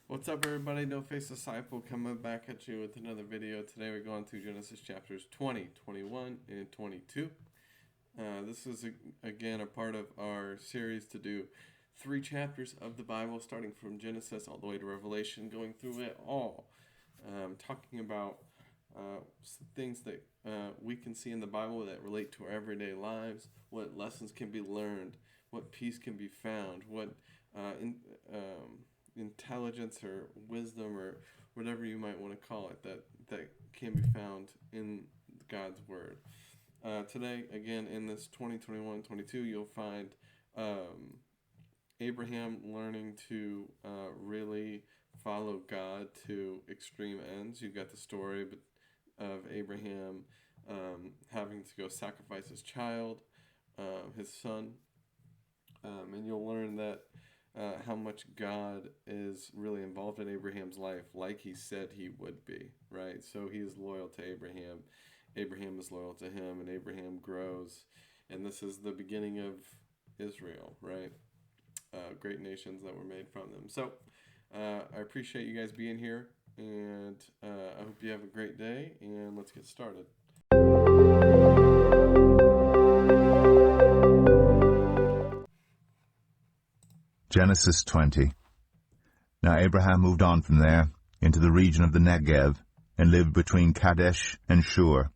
What's up, everybody? No Face Disciple coming back at you with another video. Today we're going through Genesis chapters 20, 21, and 22. This is, again, a part of our series to do 3 chapters of the Bible, starting from Genesis all the way to Revelation, going through it all, talking about things that we can see in the Bible that relate to our everyday lives, what lessons can be learned, what peace can be found, what intelligence or wisdom or whatever you might want to call it that can be found in God's Word. Today, again, in this 2021-22, you'll find Abraham learning to really follow God to extreme ends. You've got the story of Abraham having to go sacrifice his child, his son, and you'll learn that how much God is really involved in Abraham's life, like he said he would be, right? So he is loyal to Abraham. Abraham is loyal to him, and Abraham grows. And this is the beginning of Israel, right? Great nations that were made from them. So I appreciate you guys being here, and I hope you have a great day, and let's get started. Genesis 20. Now Abraham moved on from there into the region of the Negev and lived between Kadesh and Shur.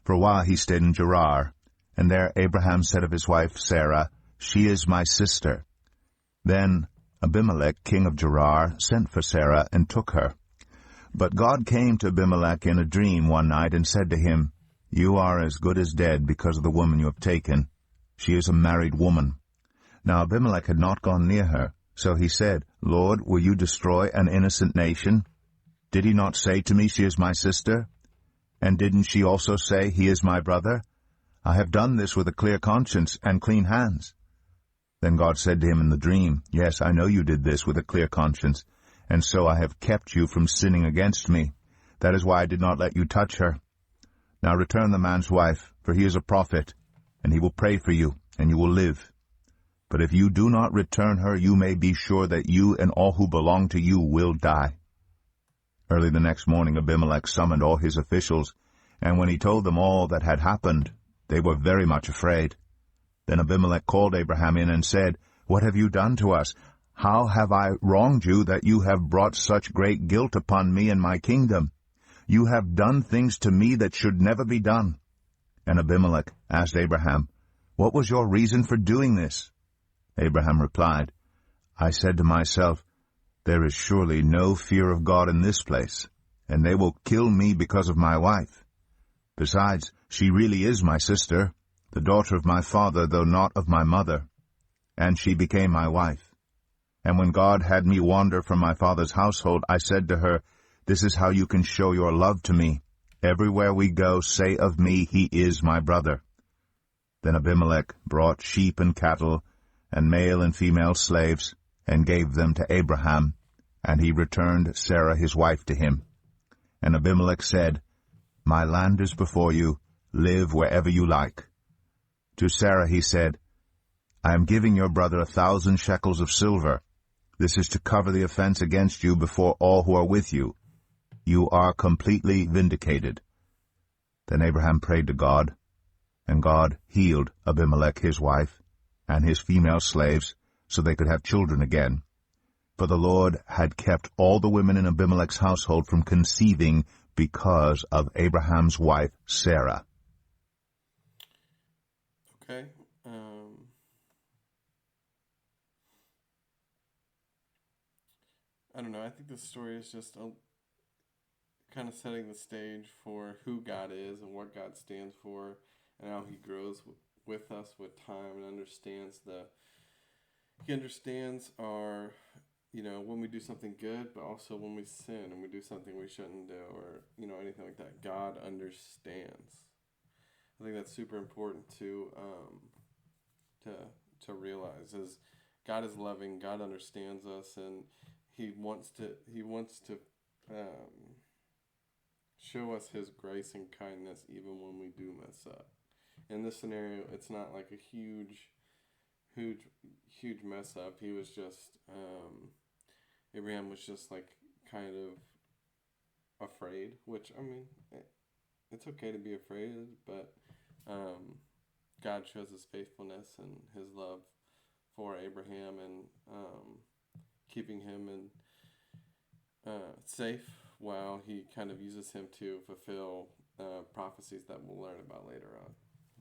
For a while he stayed in Gerar, and there Abraham said of his wife Sarah, "She is my sister." Then Abimelech, king of Gerar, sent for Sarah and took her. But God came to Abimelech in a dream one night and said to him, "You are as good as dead because of the woman you have taken. She is a married woman." Now Abimelech had not gone near her, so he said, "Lord, will you destroy an innocent nation? Did he not say to me, 'She is my sister'? And didn't she also say, 'He is my brother'? I have done this with a clear conscience and clean hands." Then God said to him in the dream, "Yes, I know you did this with a clear conscience, and so I have kept you from sinning against me. That is why I did not let you touch her. Now return the man's wife, for he is a prophet, and he will pray for you, and you will live. But if you do not return her, you may be sure that you and all who belong to you will die." Early the next morning Abimelech summoned all his officials, and when he told them all that had happened, they were very much afraid. Then Abimelech called Abraham in and said, "What have you done to us? How have I wronged you that you have brought such great guilt upon me and my kingdom? You have done things to me that should never be done." And Abimelech asked Abraham, "What was your reason for doing this?" Abraham replied, "I said to myself, 'There is surely no fear of God in this place, and they will kill me because of my wife. Besides, she really is my sister, the daughter of my father, though not of my mother. And she became my wife. And when God had me wander from my father's household, I said to her, This is how you can show your love to me. Everywhere we go, say of me, He is my brother.' Then Abimelech brought sheep and cattle, and male and female slaves, and gave them to Abraham, and he returned Sarah his wife to him. And Abimelech said, 'My land is before you, live wherever you like.' To Sarah he said, 'I am giving your brother 1,000 shekels of silver. This is to cover the offense against you before all who are with you. You are completely vindicated.' Then Abraham prayed to God, and God healed Abimelech his wife, and his female slaves, so they could have children again. For the Lord had kept all the women in Abimelech's household from conceiving because of Abraham's wife Sarah." Okay. I don't know. I think this story is just kind of setting the stage for who God is and what God stands for, and how He grows with us with time and He understands our, when we do something good, but also when we sin and we do something we shouldn't do, or anything like that. God understands. I think that's super important to to realize is God is loving. God understands us, and He wants to um, show us His grace and kindness even when we do mess up. In this scenario, it's not like a huge, huge mess up. He was just Abraham was just like kind of afraid, which I mean, it's okay to be afraid, but God shows his faithfulness and his love for Abraham and keeping him safe while he kind of uses him to fulfill prophecies that we'll learn about later on.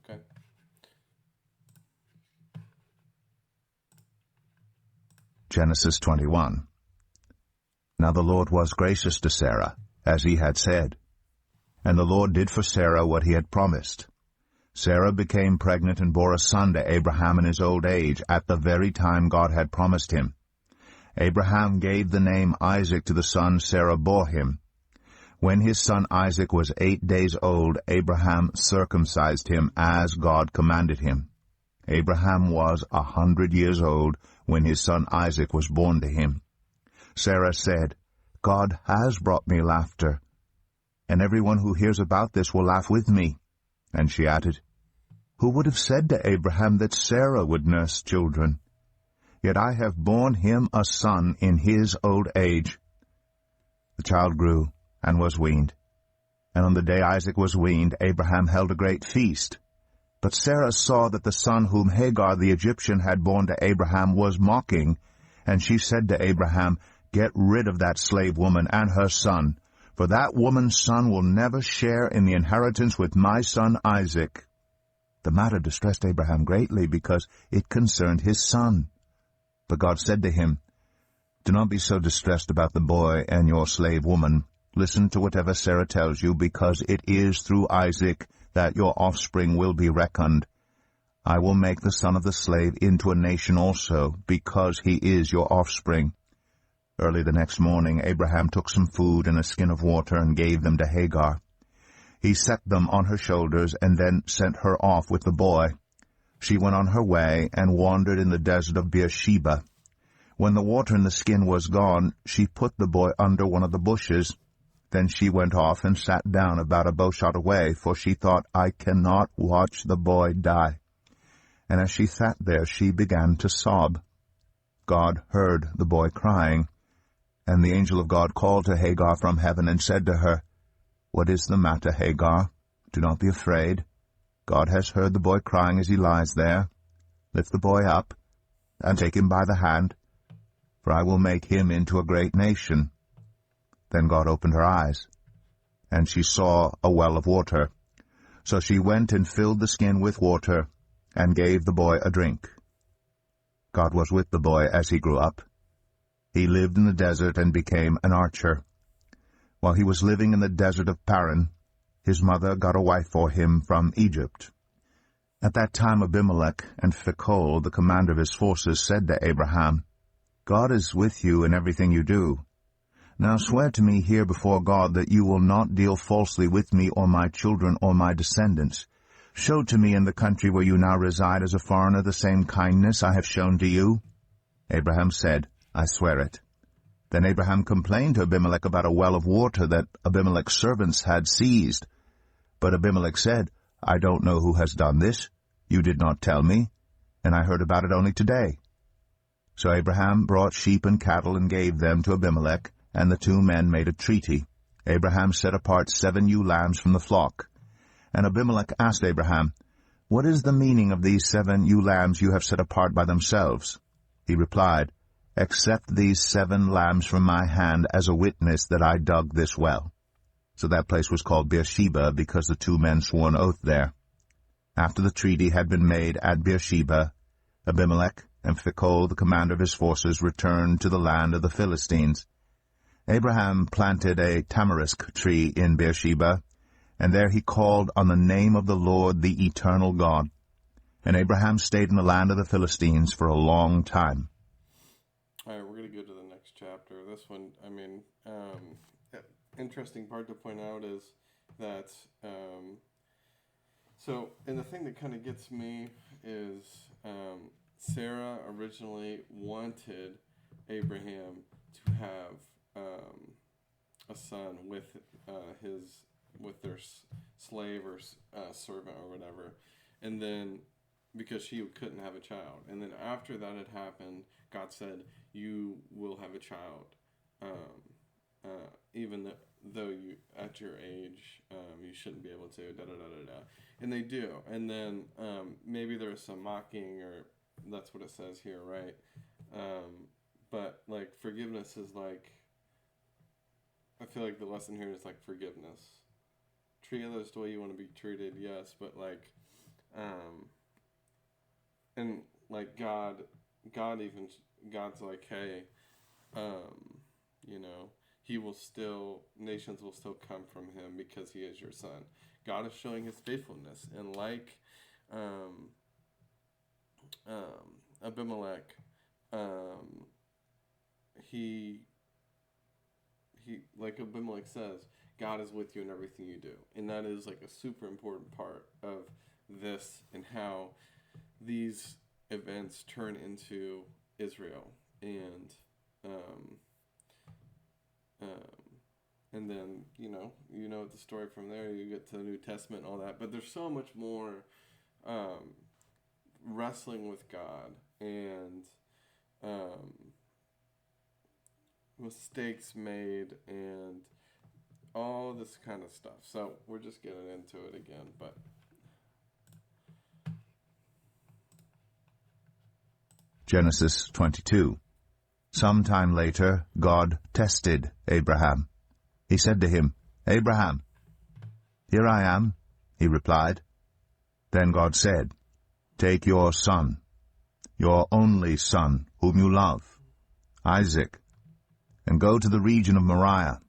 Okay? Genesis 21. Now the Lord was gracious to Sarah, as he had said. And the Lord did for Sarah what he had promised. Sarah became pregnant and bore a son to Abraham in his old age, at the very time God had promised him. Abraham gave the name Isaac to the son Sarah bore him. When his son Isaac was 8 days old, Abraham circumcised him as God commanded him. Abraham was 100 years old when his son Isaac was born to him. Sarah said, God has brought me laughter, and everyone who hears about this will laugh with me. And she added, Who would have said to Abraham that Sarah would nurse children? Yet I have borne him a son in his old age. The child grew and was weaned. And on the day Isaac was weaned, Abraham held a great feast. But Sarah saw that the son whom Hagar the Egyptian had borne to Abraham was mocking, and she said to Abraham, Get rid of that slave woman and her son, for that woman's son will never share in the inheritance with my son Isaac. The matter distressed Abraham greatly, because it concerned his son. But God said to him, Do not be so distressed about the boy and your slave woman. Listen to whatever Sarah tells you, because it is through Isaac that your offspring will be reckoned. I will make the son of the slave into a nation also, because he is your offspring. Early the next morning Abraham took some food and a skin of water and gave them to Hagar. He set them on her shoulders and then sent her off with the boy. She went on her way and wandered in the desert of Beersheba. When the water in the skin was gone, she put the boy under one of the bushes. Then she went off and sat down about a bowshot away, for she thought, I cannot watch the boy die. And as she sat there, she began to sob. God heard the boy crying. And the angel of God called to Hagar from heaven and said to her, What is the matter, Hagar? Do not be afraid. God has heard the boy crying as he lies there. Lift the boy up, and take him by the hand, for I will make him into a great nation. Then God opened her eyes, and she saw a well of water. So she went and filled the skin with water, and gave the boy a drink. God was with the boy as he grew up. He lived in the desert and became an archer. While he was living in the desert of Paran, his mother got a wife for him from Egypt. At that time Abimelech and Phicol, the commander of his forces, said to Abraham, God is with you in everything you do. Now swear to me here before God that you will not deal falsely with me or my children or my descendants. Show to me in the country where you now reside as a foreigner the same kindness I have shown to you. Abraham said, I swear it. Then Abraham complained to Abimelech about a well of water that Abimelech's servants had seized. But Abimelech said, I don't know who has done this. You did not tell me, and I heard about it only today. So Abraham brought sheep and cattle and gave them to Abimelech, and the two men made a treaty. Abraham set apart 7 ewe lambs from the flock. And Abimelech asked Abraham, What is the meaning of these 7 ewe lambs you have set apart by themselves? He replied, Accept these 7 lambs from my hand as a witness that I dug this well. So that place was called Beersheba, because the 2 men swore an oath there. After the treaty had been made at Beersheba, Abimelech and Phicol, the commander of his forces, returned to the land of the Philistines. Abraham planted a tamarisk tree in Beersheba, and there he called on the name of the Lord, the eternal God. And Abraham stayed in the land of the Philistines for a long time. All right, we're going to go to the next chapter. This one, interesting part to point out is that, and the thing that kind of gets me is Sarah originally wanted Abraham to have a son with their slave or servant or whatever, and then because she couldn't have a child, and then after that had happened, God said, "You will have a child," even though you at your age, you shouldn't be able to, da da da da da. And they do. And then maybe there's some mocking, or that's what it says here, right? But like forgiveness is like, I feel like the lesson here is like forgiveness. Treat others the way you want to be treated, yes, but like, and like God's like, hey, you know, nations will still come from him because he is your son. God is showing his faithfulness, and like, Abimelech, he like Abimelech says, God is with you in everything you do. And that is like a super important part of this and how these events turn into Israel. And then, you know the story from there, you get to the New Testament and all that. But there's so much more wrestling with God and mistakes made and all this kind of stuff. So we're just getting into it again, but Genesis 22. Sometime later, God tested Abraham. He said to him, Abraham. Here I am, he replied. Then God said, Take your son, your only son, whom you love, Isaac, and go to the region of Moriah.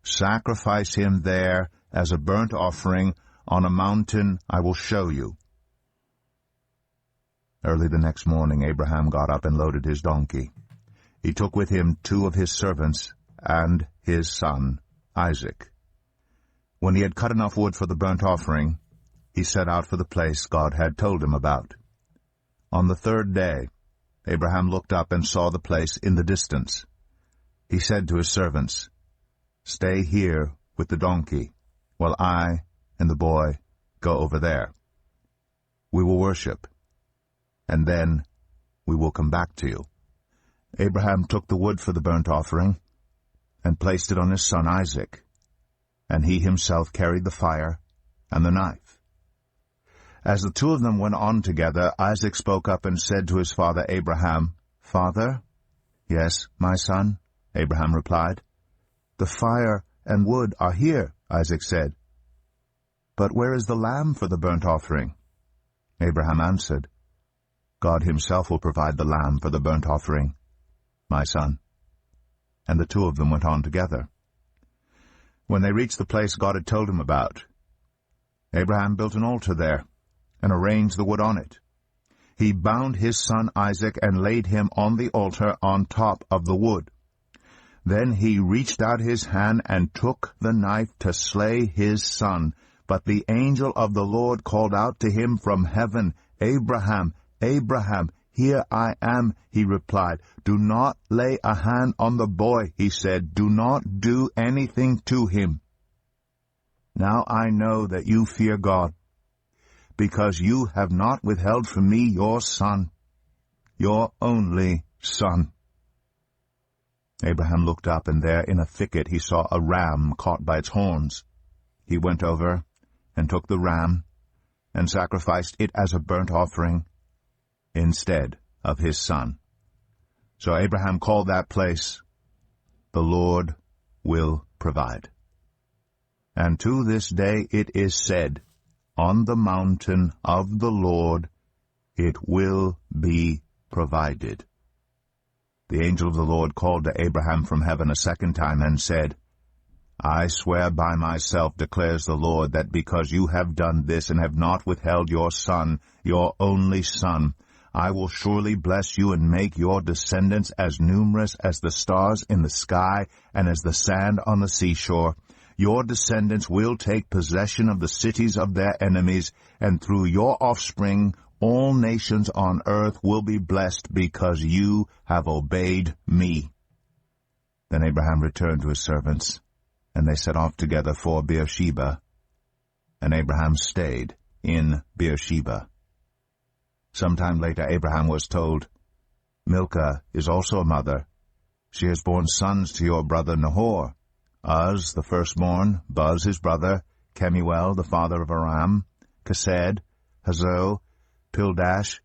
Sacrifice him there as a burnt offering on a mountain I will show you. Early the next morning Abraham got up and loaded his donkey. He took with him 2 of his servants and his son Isaac. When he had cut enough wood for the burnt offering, he set out for the place God had told him about. On the 3rd day, Abraham looked up and saw the place in the distance. He said to his servants, Stay here with the donkey, while I and the boy go over there. We will worship, and then we will come back to you. Abraham took the wood for the burnt offering and placed it on his son Isaac, and he himself carried the fire and the knife. As the 2 of them went on together, Isaac spoke up and said to his father Abraham, Father? Yes, my son, Abraham replied. The fire and wood are here, Isaac said. But where is the lamb for the burnt offering? Abraham answered, God himself will provide the lamb for the burnt offering, my son. And the 2 of them went on together. When they reached the place God had told him about, Abraham built an altar there and arranged the wood on it. He bound his son Isaac and laid him on the altar on top of the wood. Then he reached out his hand and took the knife to slay his son. But the angel of the Lord called out to him from heaven, Abraham, Abraham, here I am, he replied. Do not lay a hand on the boy, he said. Do not do anything to him. Now I know that you fear God, because you have not withheld from me your son, your only son. Abraham looked up, and there in a thicket he saw a ram caught by its horns. He went over and took the ram and sacrificed it as a burnt offering instead of his son. So Abraham called that place, The Lord Will Provide. And to this day it is said, On the mountain of the Lord it will be provided. The angel of the Lord called to Abraham from heaven a second time and said, I swear by myself, declares the Lord, that because you have done this and have not withheld your son, your only son, I will surely bless you and make your descendants as numerous as the stars in the sky and as the sand on the seashore. Your descendants will take possession of the cities of their enemies, and through your offspring all nations on earth will be blessed because you have obeyed me. Then Abraham returned to his servants, and they set off together for Beersheba, and Abraham stayed in Beersheba. Sometime later Abraham was told, Milcah is also a mother. She has borne sons to your brother Nahor. Uz, the firstborn, Buz his brother, Kemuel, the father of Aram, Kesed, Hazo, Pildash,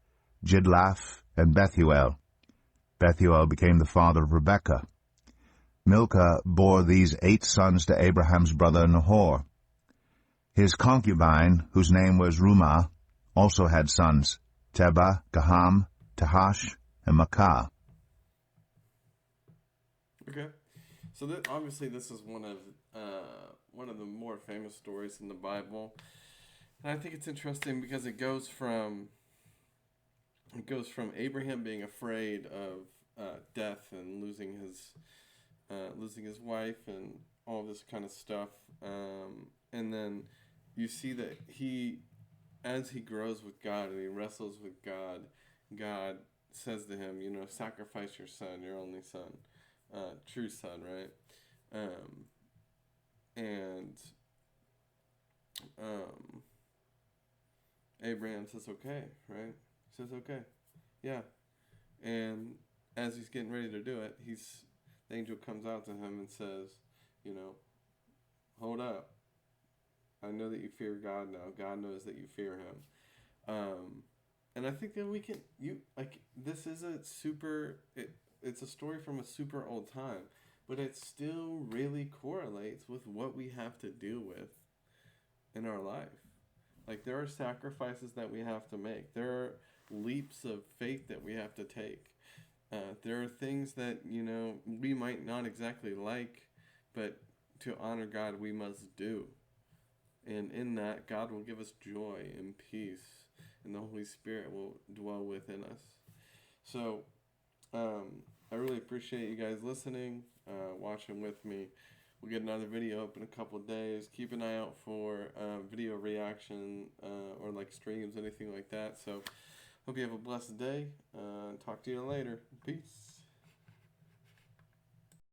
Jidlaph, and Bethuel. Bethuel became the father of Rebekah. Milcah bore these 8 sons to Abraham's brother Nahor. His concubine, whose name was Rumah, also had sons, Teba, Gaham, Tahash, and Makkah. Okay, so obviously this is one of the more famous stories in the Bible, and I think it's interesting because it goes from Abraham being afraid of death and losing his wife and all this kind of stuff, and then you see that as he grows with God and he wrestles with God, God says to him, sacrifice your son, your only son, true son, right? And Abraham says, okay, right? He says, okay, yeah. And as he's getting ready to do it, the angel comes out to him and says, hold up. I know that you fear God now. God knows that you fear him. And I think that this is it's a story from a super old time, but it still really correlates with what we have to deal with in our life. Like, there are sacrifices that we have to make. There are leaps of faith that we have to take. There are things that, we might not exactly like, but to honor God, we must do. And in that, God will give us joy and peace, and the Holy Spirit will dwell within us. So, I really appreciate you guys listening, watching with me. We'll get another video up in a couple of days. Keep an eye out for video reaction or like streams, anything like that. So, hope you have a blessed day. Talk to you later. Peace.